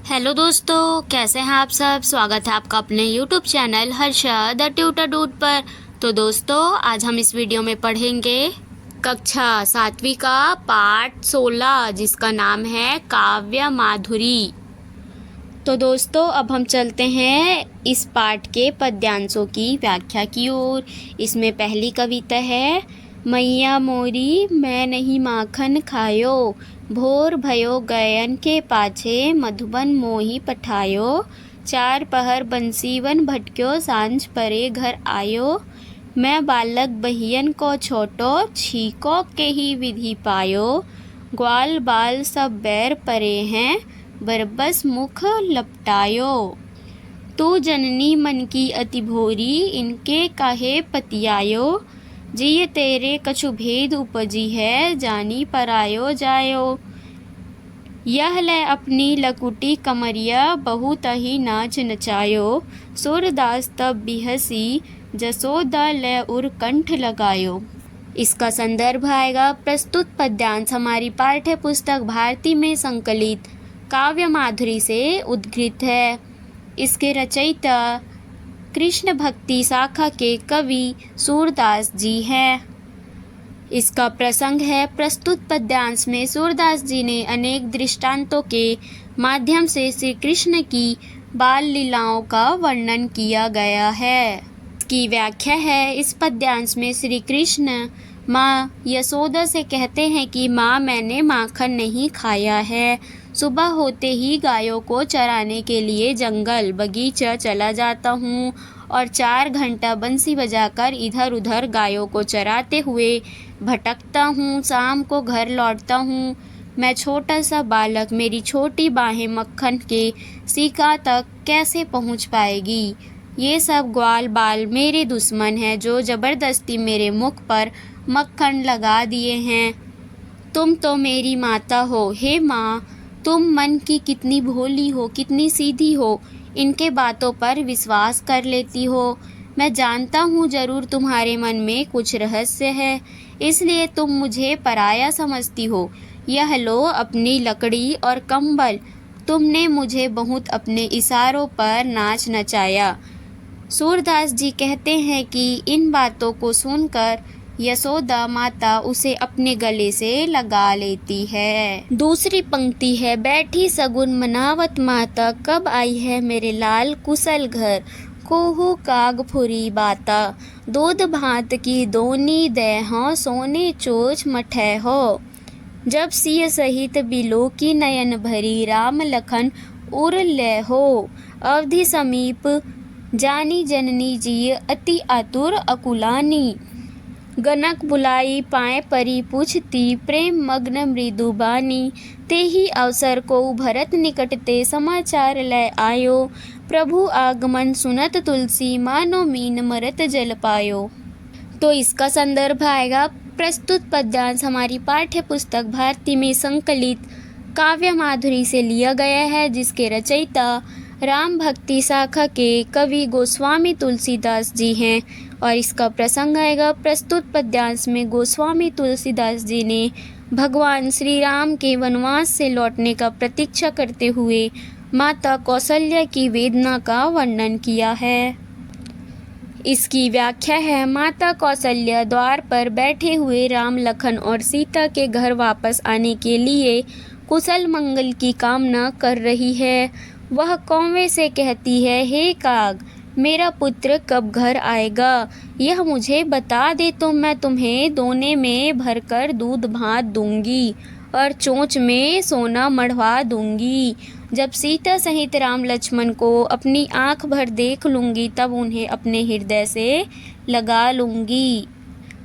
Hello दोस्तों, कैसे हैं आप सब। स्वागत है आपका अपने YouTube channel Harsha the tutor dude पर। तो दोस्तों, आज हम इस वीडियो में पढ़ेंगे कक्षा 7वीं का पाठ 16, जिसका नाम है काव्य माधुरी। तो दोस्तों, अब हम चलते हैं इस पाठ के पद्यांशों की व्याख्या की ओर। इसमें पहली कविता है, मैया मोरी मैं नहीं माखन खायो, भोर भयो गयन के पाछे मधुबन मोही पठायो, चार पहर बंसीवन भटक्यो सांझ परे घर आयो, मैं बालक बहियन को छोटो छीको के ही विधि पायो, ग्वाल बाल सब बैर परे हैं बरबस मुख लपटायो, तू जननी मन की अति भोरी इनके काहे पतियायो, जिय तेरे कछु भेद उपजी है जानी परायो जायो, यह ले अपनी लकुटी कमरिया बहुत ही नाच नचायो, सूरदास तब बिहसी जसोदा ले उर कंठ लगायो। इसका संदर्भ आएगा, प्रस्तुत पद्यांश हमारी पाठ्य पुस्तक भारती में संकलित काव्य माधुरी से उद्धृत है। इसके रचयिता कृष्ण भक्ति शाखा के कवि सूरदास जी हैं। इसका प्रसंग है, प्रस्तुत पद्यांश में सूरदास जी ने अनेक दृष्टांतों के माध्यम से श्री कृष्ण की बाल लीलाओं का वर्णन किया गया है। इसकी व्याख्या है, इस पद्यांश में श्री कृष्ण माँ यशोदा से कहते हैं कि माँ मैंने माखन नहीं खाया है, सुबह होते ही गायों को चराने के लिए जंगल बगीचा चला जाता हूँ और 4 घंटा बंसी बजाकर इधर उधर गायों को चराते हुए भटकता हूँ, शाम को घर लौटता हूँ। मैं छोटा सा बालक, मेरी छोटी बाहें मक्खन के सीका तक कैसे पहुँच पाएगी। ये सब ग्वाल बाल मेरे दुश्मन हैं जो ज़बरदस्ती मेरे मुख पर मक्खन लगा दिए हैं। तुम तो मेरी माता हो, हे माँ, तुम मन की कितनी भोली हो, कितनी सीधी हो, इनके बातों पर विश्वास कर लेती हो। मैं जानता हूँ जरूर तुम्हारे मन में कुछ रहस्य है, इसलिए तुम मुझे पराया समझती हो। यह लो अपनी लकड़ी और कंबल, तुमने मुझे बहुत अपने इशारों पर नाच नचाया। सूरदास जी कहते हैं कि इन बातों को सुनकर यशोदा माता उसे अपने गले से लगा लेती है। दूसरी पंक्ति है, बैठी सगुन मनावत माता, कब आई है मेरे लाल कुशल घर, कोहू काग फुरी बाता, दूध भात की दोनी देहो, सोने चोच मठे हो, जब सिय सहित बिलो की नयन भरी, राम लखन उर ले हो, अवधि समीप जानी जननी जी अति आतुर अकुलानी, गनक बुलाई पाए परी पूछती, प्रेम मग्न मृदु बानी, ते ही अवसर को भरत निकटते समाचार ले आयो, प्रभु आगमन सुनत तुलसी, मानो मीन मरत जल पायो। तो इसका संदर्भ आएगा, प्रस्तुत पद्यांश हमारी पाठ्य पुस्तक भारती में संकलित काव्य माधुरी से लिया गया है, जिसके रचयिता राम भक्ति शाखा के कवि गोस्वामी तुलसीदास जी हैं। और इसका प्रसंग आएगा, प्रस्तुत पद्यांश में गोस्वामी तुलसीदास जी ने भगवान श्री राम के वनवास से लौटने का प्रतीक्षा करते हुए माता कौशल्या की वेदना का वर्णन किया है। इसकी व्याख्या है, माता कौशल्या द्वार पर बैठे हुए राम लखन और सीता के घर वापस आने के लिए कुशल मंगल की कामना कर रही है। वह कौवे से कहती है, हे काग, मेरा पुत्र कब घर आएगा, यह मुझे बता दे तो मैं तुम्हें दोने में भरकर दूध भात दूंगी और चोंच में सोना मढ़वा दूंगी। जब सीता सहित राम लक्ष्मण को अपनी आंख भर देख लूंगी, तब उन्हें अपने हृदय से लगा लूंगी।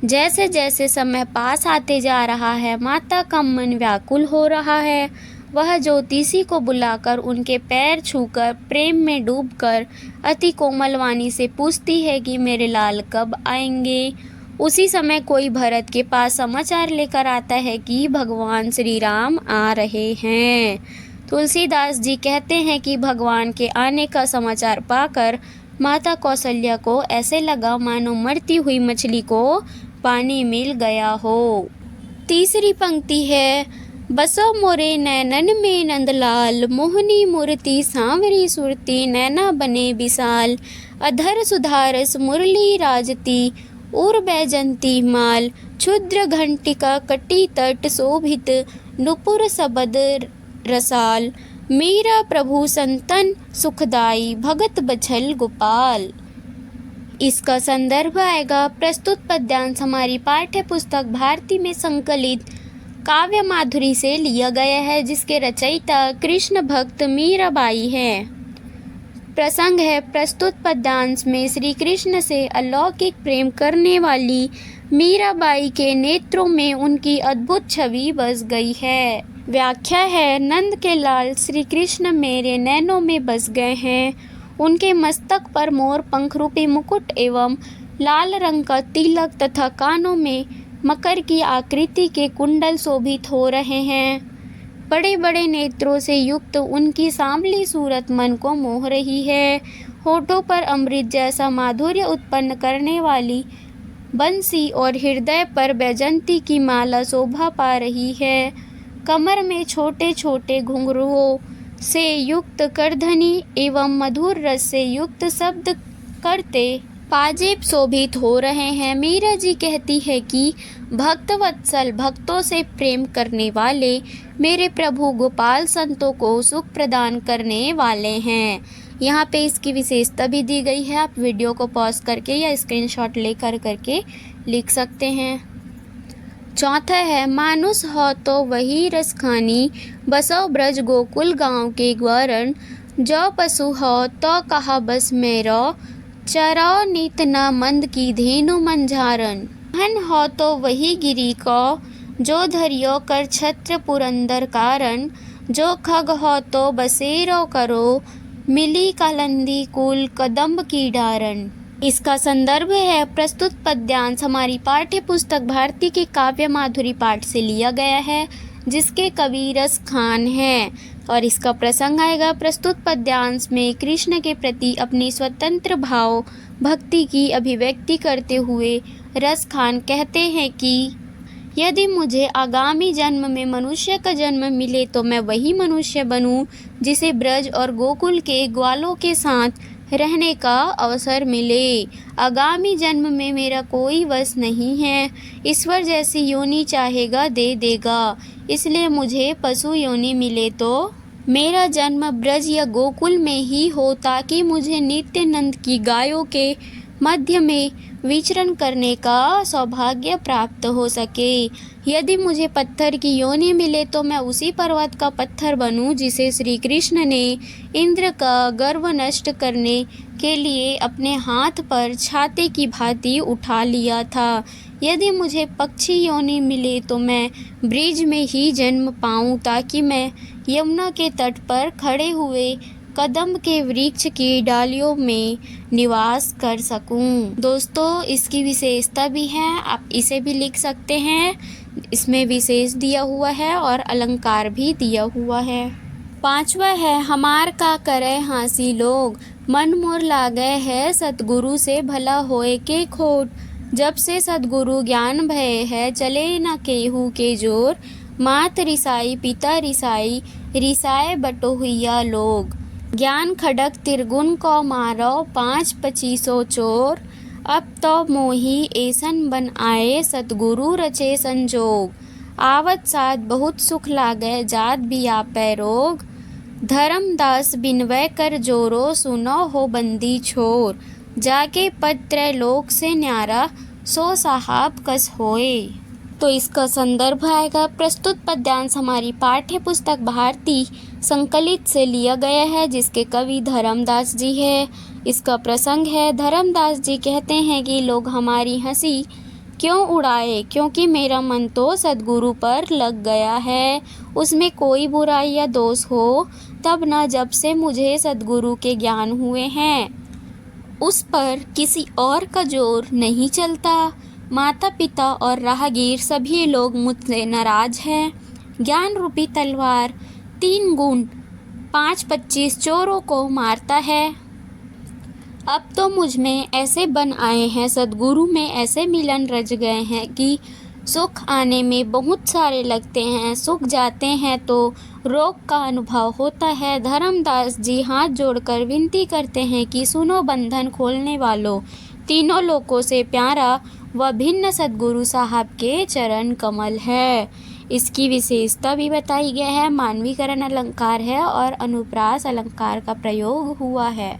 जैसे जैसे समय पास आते जा रहा है, माता का मन व्याकुल हो रहा है। वह ज्योतिषी को बुलाकर उनके पैर छूकर प्रेम में डूबकर अति कोमल वाणी से पूछती है कि मेरे लाल कब आएंगे। उसी समय कोई भरत के पास समाचार लेकर आता है कि भगवान श्री राम आ रहे हैं। तुलसीदास जी कहते हैं कि भगवान के आने का समाचार पाकर माता कौशल्या को ऐसे लगा मानो मरती हुई मछली को पानी मिल गया हो। तीसरी पंक्ति है, बसो मोरे नैनन में नंदलाल, मोहनी मूर्ति सांवरी सुरती, नैना बने विशाल। अधर सुधारस मुरली राजती, उर बैजंती माल। क्षुद्र घंटिका कटी तट शोभित, नुपुर सबद रसाल। मीरा प्रभु संतन सुखदाई, भगत बछल गोपाल। इसका संदर्भ आएगा प्रस्तुत पद्यांश हमारी पाठ्य पुस्तक भारती में संकलित काव्य माधुरी से लिया गया है, जिसके रचयिता कृष्ण भक्त मीराबाई हैं। प्रसंग है प्रस्तुत पद्यांश में श्री कृष्ण से अलौकिक प्रेम करने वाली मीराबाई के नेत्रों में उनकी अद्भुत छवि बस गई है। व्याख्या है नंद के लाल श्री कृष्ण मेरे नैनों में बस गए हैं। उनके मस्तक पर मोर पंख रूपी मुकुट एवं लाल रंग का तिलक तथा कानों में मकर की आकृति के कुंडल शोभित हो रहे हैं। बड़े बड़े नेत्रों से युक्त उनकी सांवली सूरत मन को मोह रही है। होठों पर अमृत जैसा माधुर्य उत्पन्न करने वाली बंसी और हृदय पर बैजंती की माला शोभा पा रही है। कमर में छोटे छोटे घुंघरुओं से युक्त करधनी एवं मधुर रस से युक्त शब्द करते पाजेब शोभित हो रहे हैं। मीरा जी कहती है कि भक्त वत्सल भक्तों से प्रेम करने वाले मेरे प्रभु गोपाल संतों को सुख प्रदान करने वाले हैं। यहाँ पे इसकी विशेषता भी दी गई है, आप वीडियो को पॉज करके या स्क्रीनशॉट लेकर करके लिख सकते हैं। चौथा है मानुष हो तो वही रस खानी, बसो ब्रज गोकुल गांव के ग्वारन। जो पशु हो तो कहा बस मेरो, चरो नित न मंद की धेनु मंझारन। हन हो तो वही गिरी को, जो धरियो कर छत्र पुरंदर कारण। जो खग हो तो बसेरो करो, मिली कालंदी कुल कदम्ब की डारन। इसका संदर्भ है प्रस्तुत पद्यांश हमारी पाठ्य पुस्तक भारती के काव्य माधुरी पाठ से लिया गया है, जिसके कवि रस खान हैं। और इसका प्रसंग आएगा प्रस्तुत पद्यांश में कृष्ण के प्रति अपनी स्वतंत्र भाव भक्ति की अभिव्यक्ति करते हुए रस खान कहते हैं कि यदि मुझे आगामी जन्म में मनुष्य का जन्म मिले तो मैं वही मनुष्य बनूं जिसे ब्रज और गोकुल के ग्वालों के साथ रहने का अवसर मिले। आगामी जन्म में मेरा कोई वश नहीं है, ईश्वर जैसी योनि चाहेगा दे देगा, इसलिए मुझे पशु योनि मिले तो मेरा जन्म ब्रज या गोकुल में ही हो, ताकि मुझे नित्यानंद की गायों के मध्य में विचरण करने का सौभाग्य प्राप्त हो सके। यदि मुझे पत्थर की योनि मिले तो मैं उसी पर्वत का पत्थर बनूं जिसे श्री कृष्ण ने इंद्र का गर्व नष्ट करने के लिए अपने हाथ पर छाते की भांति उठा लिया था। यदि मुझे पक्षी योनि मिले तो मैं ब्रिज में ही जन्म पाऊं, ताकि मैं यमुना के तट पर खड़े हुए कदम्ब के वृक्ष की डालियों में निवास कर सकूं। दोस्तों इसकी विशेषता भी है, आप इसे भी लिख सकते हैं। इसमें विशेष दिया हुआ है और अलंकार भी दिया हुआ है। पांचवा है हमार का करे हांसी लोग, मन मोर लागे है सतगुरु से भला होए के खोट। जब से सतगुरु ज्ञान भय है, चले न केहू के जोर। मात रिसाई पिता रिसाई, रिसाए बटो हुआ लोग। ज्ञान खड़क तिरगुन को मारो, 5-25 चोर। अब तो मोही ऐसन बन आए, सतगुरु रचे संजोग। आवत साथ बहुत सुख लागे, जात भी आपे रोग। धर्मदास बिनवय कर जोरो, सुनो हो बंदी छोर। जाके पत्र लोक से न्यारा, सो साहब कस होए। तो इसका संदर्भ आएगा प्रस्तुत पद्यांश हमारी पाठ्य पुस्तक भारती संकलित से लिया गया है, जिसके कवि धर्मदास जी है। इसका प्रसंग है धर्मदास जी कहते हैं कि लोग हमारी हंसी क्यों उड़ाए, क्योंकि मेरा मन तो सद्गुरु पर लग गया है। उसमें कोई बुराई या दोष हो तब न, जब से मुझे सद्गुरु के ज्ञान हुए हैं उस पर किसी और का जोर नहीं चलता। माता पिता और राहगीर सभी लोग मुझसे नाराज हैं। ज्ञान रूपी तलवार 3 गुण 5-25 चोरों को मारता है। अब तो मुझ में ऐसे बन आए हैं, सद्गुरु में ऐसे मिलन रच गए हैं कि सुख आने में बहुत सारे लगते हैं, सुख जाते हैं तो रोग का अनुभव होता है। धर्मदास जी हाथ जोड़कर विनती करते हैं कि सुनो बंधन खोलने वालों, तीनों लोकों से प्यारा व भिन्न सद्गुरु साहब के चरण कमल है। इसकी विशेषता भी बताई गई है। मानवीकरण अलंकार है और अनुप्रास अलंकार का प्रयोग हुआ है।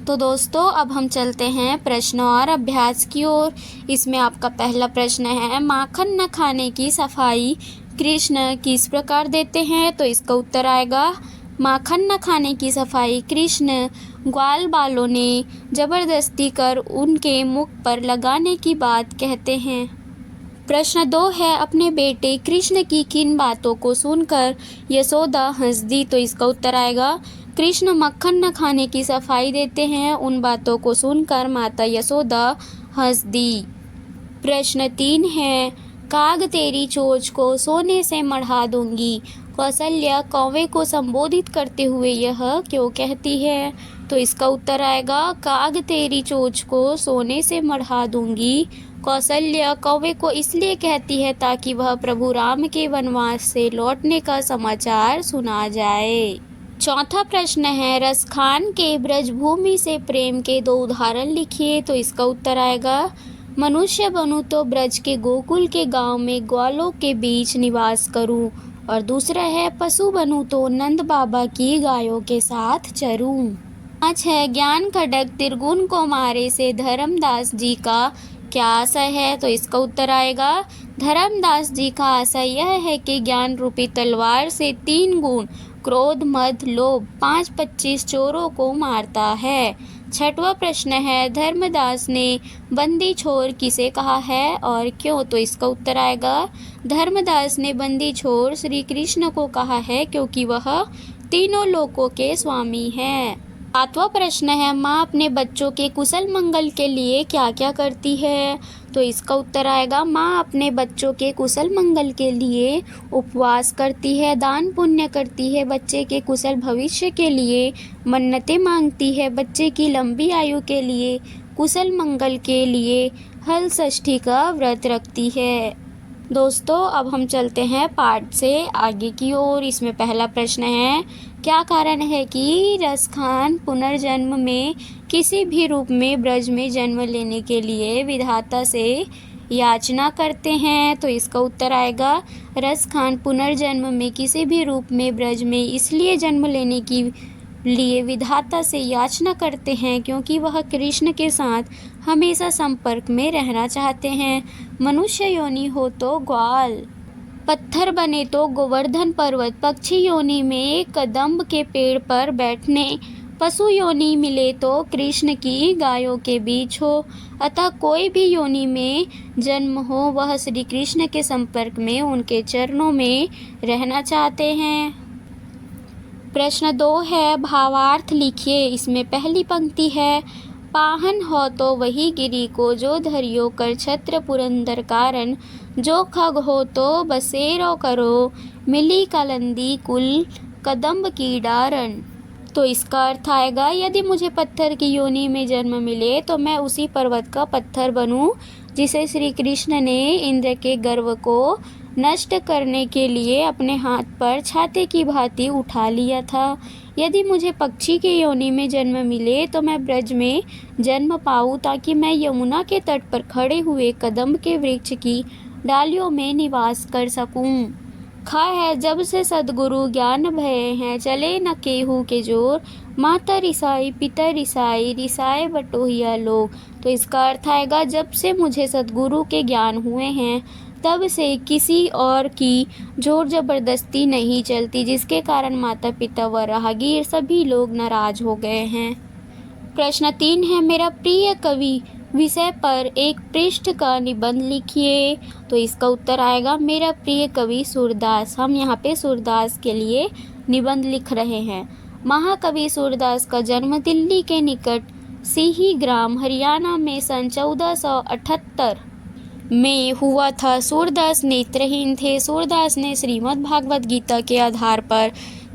तो दोस्तों अब हम चलते हैं प्रश्न और अभ्यास की ओर। इसमें आपका पहला प्रश्न है, माखन न खाने की सफाई कृष्ण किस प्रकार देते हैं? तो इसका उत्तर आएगा, माखन न खाने की सफाई कृष्ण ग्वाल बालों ने जबरदस्ती कर उनके मुख पर लगाने की बात कहते हैं। प्रश्न 2 है, अपने बेटे कृष्ण की किन बातों को सुनकर यशोदा हंस दी? तो इसका उत्तर आएगा, कृष्ण मक्खन न खाने की सफाई देते हैं, उन बातों को सुनकर माता यशोदा हंस दी। प्रश्न 3 है, काग तेरी चोंच को सोने से मढ़ा दूंगी कौशल्या कौवे को संबोधित करते हुए यह क्यों कहती है? तो इसका उत्तर आएगा, काग तेरी चोंच को सोने से मढ़ा दूंगी कौशल्या कौवे को इसलिए कहती है ताकि वह प्रभु राम के वनवास से लौटने का समाचार सुना जाए। चौथा प्रश्न है, रसखान के ब्रजभूमि से प्रेम के 2 उदाहरण लिखिए। तो इसका उत्तर आएगा, मनुष्य बनूं तो ब्रज के गोकुल के गांव में ग्वालों के बीच निवास करूं, और दूसरा है पशु बनूं तो नंद बाबा की गायों के साथ चरूं। 5 है, ज्ञान खड्ग त्रिगुण को मारे से धर्मदास जी का क्या आशय है? तो इसका उत्तर आएगा, धर्मदास जी का आशय यह है कि ज्ञान रूपी तलवार से 3 गुण क्रोध मद लोभ 5-25 चोरों को मारता है। 6वां प्रश्न है, धर्मदास ने बंदी छोर किसे कहा है और क्यों? तो इसका उत्तर आएगा, धर्मदास ने बंदी छोर श्री कृष्ण को कहा है क्योंकि वह तीनों लोकों के स्वामी हैं। 7वां प्रश्न है, माँ अपने बच्चों के कुशल मंगल के लिए क्या क्या करती है? तो इसका उत्तर आएगा, माँ अपने बच्चों के कुशल मंगल के लिए उपवास करती है, दान पुण्य करती है, बच्चे के कुशल भविष्य के लिए मन्नतें मांगती है, बच्चे की लंबी आयु के लिए, कुशल मंगल के लिए हल षष्ठी का व्रत रखती है। दोस्तों अब हम चलते हैं पाठ से आगे की ओर। इसमें पहला प्रश्न है, क्या कारण है कि रसखान पुनर्जन्म में किसी भी रूप में ब्रज में जन्म लेने के लिए विधाता से याचना करते हैं? तो इसका उत्तर आएगा, रसखान पुनर्जन्म में किसी भी रूप में ब्रज में इसलिए जन्म लेने की लिए विधाता से याचना करते हैं क्योंकि वह कृष्ण के साथ हमेशा संपर्क में रहना चाहते हैं। मनुष्य योनि हो तो ग्वाल, पत्थर बने तो गोवर्धन पर्वत, पक्षी योनि में कदम्ब के पेड़ पर बैठने, पशु योनि मिले तो कृष्ण की गायों के बीच हो, अतः कोई भी योनि में जन्म हो वह श्री कृष्ण के संपर्क में उनके चरणों में रहना चाहते हैं। प्रश्न 2 है, भावार्थ लिखिए। इसमें पहली पंक्ति है, पाहन हो तो वही गिरी को जो धरियो कर छत्र पुरंदर कारण, जो खग हो तो बसेरो करो मिली कलंदी कुल कदम्ब की डारन। तो इसका अर्थ आएगा, यदि मुझे पत्थर की योनि में जन्म मिले तो मैं उसी पर्वत का पत्थर बनूं जिसे श्री कृष्ण ने इंद्र के गर्व को नष्ट करने के लिए अपने हाथ पर छाते की भांति उठा लिया था। यदि मुझे पक्षी के योनि में जन्म मिले तो मैं ब्रज में जन्म पाऊँ ताकि मैं यमुना के तट पर खड़े हुए कदम्ब के वृक्ष की डालियों में निवास कर सकूं। खा है, जब से सद्गुरु ज्ञान भये हैं चले न केहू के जोर, माता रिसाई पिता रिसाई रिसाए बटोहिया लोग। तो इसका अर्थ आएगा, जब से मुझे सद्गुरु के ज्ञान हुए हैं तब से किसी और की जोर जबरदस्ती नहीं चलती, जिसके कारण माता पिता व राहगीर सभी लोग नाराज हो गए हैं। प्रश्न 3 है, मेरा प्रिय कवि विषय पर एक पृष्ठ का निबंध लिखिए। तो इसका उत्तर आएगा, मेरा प्रिय कवि सूरदास। हम यहाँ पे सूरदास के लिए निबंध लिख रहे हैं। महाकवि सूरदास का जन्म दिल्ली के निकट सिही ग्राम हरियाणा में सन 1478 में हुआ था। सूरदास नेत्रहीन थे। सूरदास ने श्रीमद् भागवत गीता के आधार पर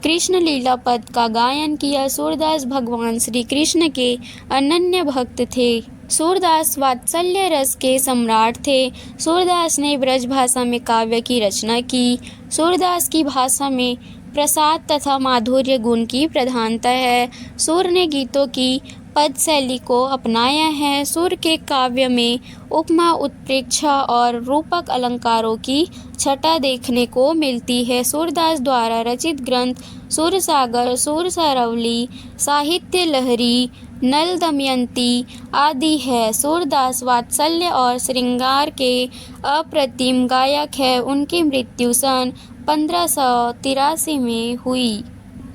कृष्ण लीला पद का गायन किया। सूरदास भगवान श्री कृष्ण के अनन्य भक्त थे। सूरदास वात्सल्य रस के सम्राट थे। सूरदास ने ब्रज भाषा में काव्य की रचना की। सूरदास की भाषा में प्रसाद तथा माधुर्य गुण की प्रधानता है। सूर ने गीतों की पद शैली को अपनाया है। सूर के काव्य में उपमा, उत्प्रेक्षा और रूपक अलंकारों की छटा देखने को मिलती है। सूरदास द्वारा रचित ग्रंथ सूरसागर, सूरसरावली, साहित्य लहरी, नल दमयंती आदि है। सूरदास वात्सल्य और श्रृंगार के अप्रतिम गायक है। उनकी मृत्यु सन 1583 में हुई।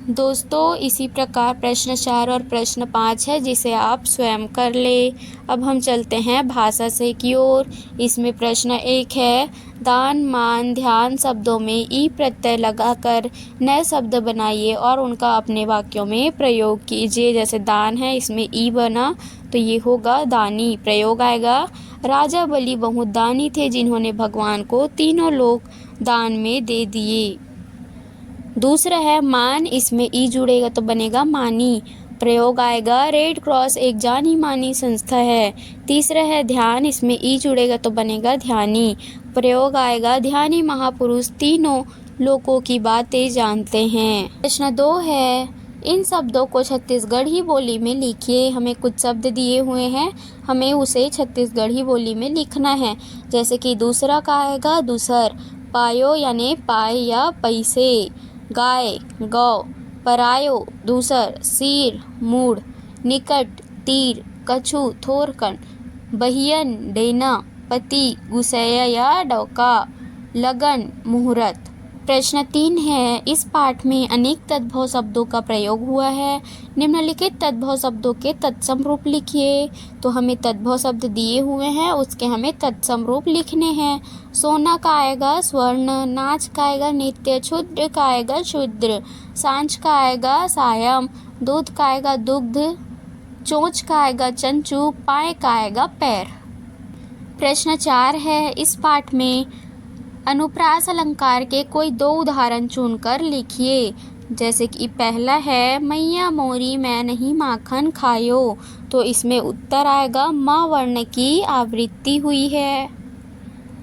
दोस्तों, इसी प्रकार प्रश्न 4 और प्रश्न 5 है, जिसे आप स्वयं कर ले। अब हम चलते हैं भाषा से की ओर। इसमें प्रश्न 1 है, दान, मान, ध्यान शब्दों में ई प्रत्यय लगाकर नए शब्द बनाइए और उनका अपने वाक्यों में प्रयोग कीजिए। जैसे दान है, इसमें ई बना तो ये होगा दानी। प्रयोग आएगा, राजा बलि बहुत दानी थे, जिन्होंने भगवान को तीनों लोक दान में दे दिए। दूसरा है मान, इसमें ई जुड़ेगा तो बनेगा मानी। प्रयोग आएगा, रेड क्रॉस एक जानी मानी संस्था है। तीसरा है ध्यान, इसमें ई जुड़ेगा तो बनेगा ध्यानी। प्रयोग आएगा, ध्यानी महापुरुष तीनों लोकों की बातें जानते हैं। प्रश्न 2 है, इन शब्दों को छत्तीसगढ़ी बोली में लिखिए। हमें कुछ शब्द दिए हुए हैं, हमें उसे छत्तीसगढ़ी बोली में लिखना है। जैसे कि दूसरा का आएगा दूसर, पायो यानी पाए या पैसे, गाय गौ, परायो दूसर, सिर मूड, निकट तीर, कछु थोरकन, बहियन डेना, पति गुसैया या डौका, लगन मुहूर्त। प्रश्न 3 है, इस पाठ में अनेक तद्भव शब्दों का प्रयोग हुआ है। निम्नलिखित तद्भव शब्दों के तत्सम रूप लिखिए। तो हमें तद्भव शब्द दिए हुए हैं, उसके हमें तत्सम रूप लिखने हैं। सोना का आएगा स्वर्ण, नाच का आएगा नित्य, क्षुद्र का आएगा क्षुद्र, सांझ का आएगा सायम, दूध का आएगा दुग्ध, चोंच का आएगा चंचू, पाए का आएगा पैर। प्रश्न 4 है, इस पाठ में अनुप्रास अलंकार के कोई 2 उदाहरण चुनकर लिखिए। जैसे कि पहला है, मैया मोरी मैं नहीं माखन खायो। तो इसमें उत्तर आएगा, म वर्ण की आवृत्ति हुई है।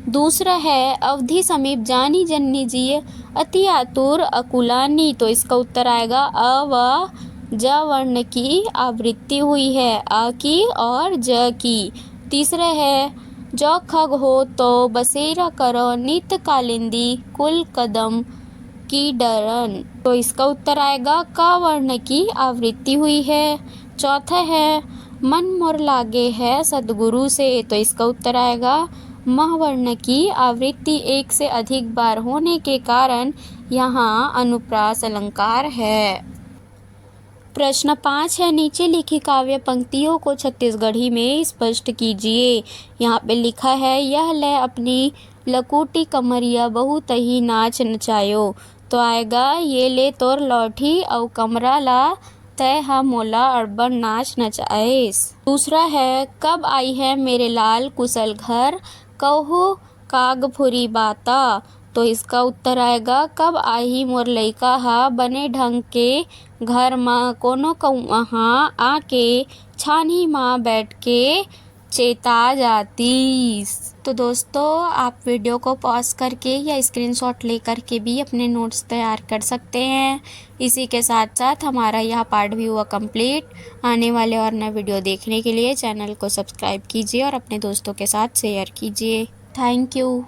दूसरा है, अवधि समीप जानी जन्नी जी अति आतुर अकुलानी। तो इसका उत्तर आएगा, अ व ज वर्ण की आवृत्ति हुई है, अ की और ज की। तीसरा है, जो खग हो तो बसेरा करो नित कालिंदी कुल कदम की डरन। तो इसका उत्तर आएगा, क वर्ण की आवृत्ति हुई है। चौथा है, मन मोर लागे है सद्गुरु से। तो इसका उत्तर आएगा, मह वर्ण की आवृत्ति एक से अधिक बार होने के कारण यहाँ अनुप्रास अलंकार है। प्रश्न 5 है, नीचे लिखी काव्य पंक्तियों को छत्तीसगढ़ी में स्पष्ट कीजिए। यहाँ पे लिखा है, यह ले अपनी लकुटी कमरिया बहुत ही नाच नचायो। तो आएगा, ये ले तोर लौठी और कमरा ला तय हा मोला अड़बड़ नाच नचाएस। दूसरा है, कब आई है मेरे लाल कुशल घर, कहू कागफुरी बाता। तो इसका उत्तर आएगा, कब आई मोर लइका हा बने ढंग के घर माँ कोनो वहाँ आके छानी माँ बैठ के चेता जातीस। तो दोस्तों, आप वीडियो को पॉज करके या स्क्रीनशॉट लेकर के भी अपने नोट्स तैयार कर सकते हैं। इसी के साथ साथ हमारा यह पार्ट भी हुआ कंप्लीट। आने वाले और नए वीडियो देखने के लिए चैनल को सब्सक्राइब कीजिए और अपने दोस्तों के साथ शेयर कीजिए। Thank you.